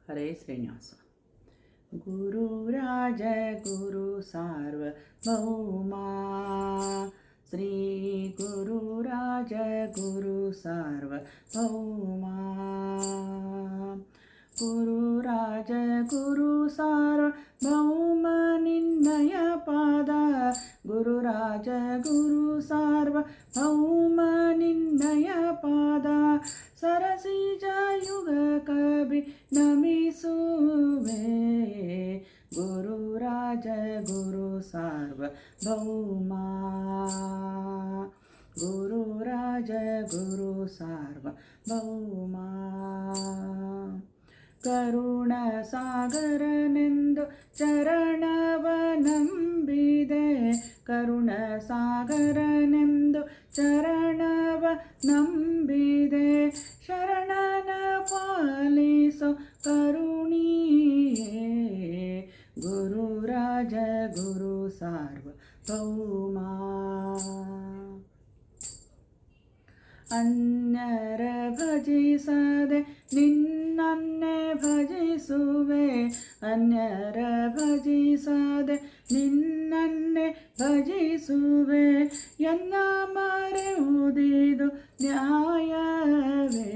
ಹರೇ ಶ್ರೀನಿವಾಸ. ಗುರುರಾಜ ಗುರು ಸಾರ್ವಭೌಮ ಶ್ರೀ ಗುರುರಾಜ ಗುರು ಸಾರ್ವಭೌಮ. ಗುರುರಾಜ ಗುರು ಸಾರ್ವಭೌಮ ನಿನ್ನಯ ಪಾದ, ಗುರುರಾಜ ಗುರು ಸಾರ್ವಭೌಮ ನಿನ್ನಯ ಪಾದ, ಸರಸಿಜ ಯುಗ ಕಬಿ ನಮಿಸುವೆ. ಗುರುರಾಜ ಗುರು ಸಾರ್ವಭೌಮ, ಗುರುರಾಜ ಗುರು ಸಾರ್ವಭೌಮ. ಕರುಣ ಸಾಗರನೆಂದು ಚರಣವ ನಂಬಿದೆ, ಕರುಣ ಸಾಗರನೆಂದು ಚರಣವ ನಂಬಿದೆ, ಶರಣನ ಪಾಲಿಸೋ ಕರುಣಿಯೇ. ಗುರುರಾಜ ಗುರು ಸಾರ್ವಭೌಮ. ಅನ್ಯರ ಭಜಿಸದೆ ನಿನ್ನನ್ನೇ ಭಜಿಸುವೆ, ಅನ್ಯರ ಭಜಿಸದೆ ನಿನ್ನನ್ನೇ ಭಜಿಸುವೆ, ಎನ್ನ ಮರೆಯುವುದಿದು ನ್ಯಾಯವೇ.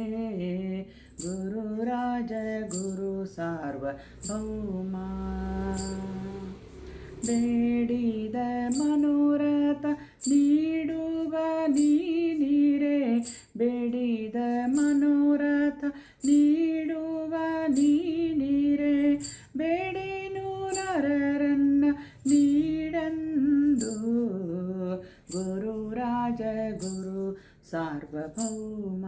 ಗುರುರಾಜ ಗುರು ಸಾರ್ವಭೌಮ. ಬೇಡಿದ ಮನೋರಥ ನೀಡುವ ನೀನಿರೆ, ಬೇಡಿದ ಮನೋರಥ ನೀಡುವ ನೀನಿರೆ, ಬೇಡೇನು ನರರನ್ನ ನೀಡೆಂದು. ಗುರುರಾಜ ಗುರು ಸಾರ್ವಭೌಮ.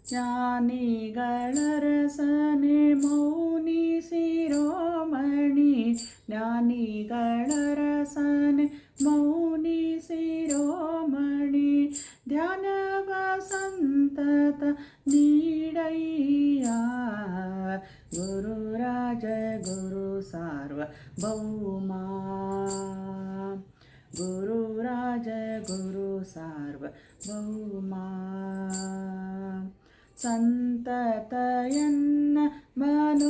ಜ್ಞಾನಿಗಳ ರಸನೆ ಮೌನಿ ಶಿರೋಮಣಿ, ಜ್ಞಾನಿಗಳ ರಸನೆ ಮೌನಿ ಶಿರೋಮಣಿ, ಧ್ಯಾನವ ಸಂತತ ನೀಡಯ್ಯ. ಗುರುರಾಜ ಗುರು ಸಾರ್ವಭೌಮ, ಗುರುರಾಜ ಗುರು ಸಾರ್ವಭೌಮ. ಸಂತತಯನ್ನ ಮನೋಂತರಂಗದಿ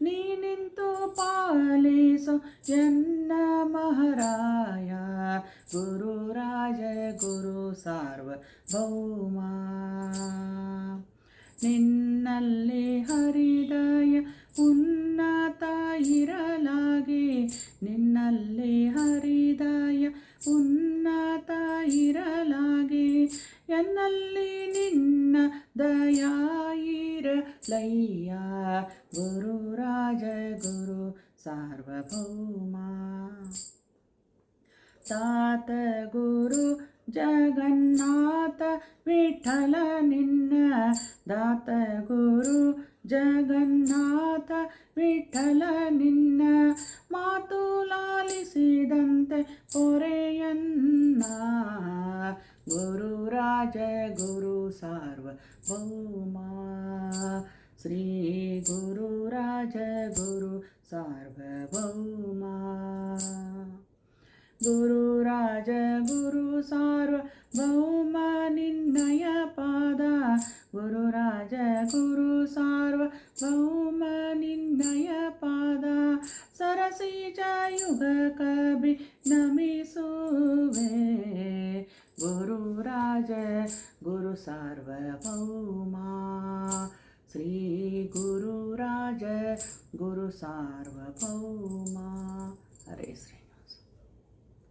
ನೀ ನಿಂತು ಪಾಲಿಸೋ ಎನ್ನ ಮಹಾರಾಯ. ಗುರುರಾಜ ಗುರು ಸಾರ್ವಭೌಮ. ನಿನ್ನಲ್ಲಿ ಹರಿದಯ ಉನ್ನತ ಇರಲಾಗಿ, ನಿನ್ನಲ್ಲಿ ಹರಿದಯ ಉನ್ನತ ಇರಲಾಗಿ, ಎನ್ನಲ್ಲಿ ನಿನ್ನ ದಯಾ ಇರಲಯ್ಯ. ಗುರುರಾಜ ಗುರು ಸಾರ್ವಭೌಮ. ತಾತ ಗುರು ಜಗನ್ನಾಥ ವಿಠಲ ನಿನ್ನ, ದಾತ ಗುರು ಜಗನ್ನಾಥ ವಿಠಲ ನಿನ್ನ, ಮಾತು ಲಾಲಿಸಿದಂತೆ ಪೊರೆಯನ್ನ. ಗುರುರಾಜ ಗುರು ಸಾರ್ವಭೌಮ. ಶ್ರೀ ಗುರುರಾಜ ಗುರು ಸಾರ್ವಭೌಮ. ಗುರುರಾಜ ಗುರು ಸಾರ್ವಭೌಮ ನಿನ್ನಯ ಪಾದ, ಗುರುರಾಜ ಗುರು ಸಾರ್ವಭೌಮ ನಿನ್ನಯ ಪಾದ, ಸರಸಿಜ ಯುಗ ಕಬಿ ನಮಿಸುವೆ. ಗುರುರಾಜ ಗುರು ಸಾರ್ವಭೌಮ. ಶ್ರೀ ಗುರುರಾಜ ಗುರು ಸಾರ್ವಭೌಮ.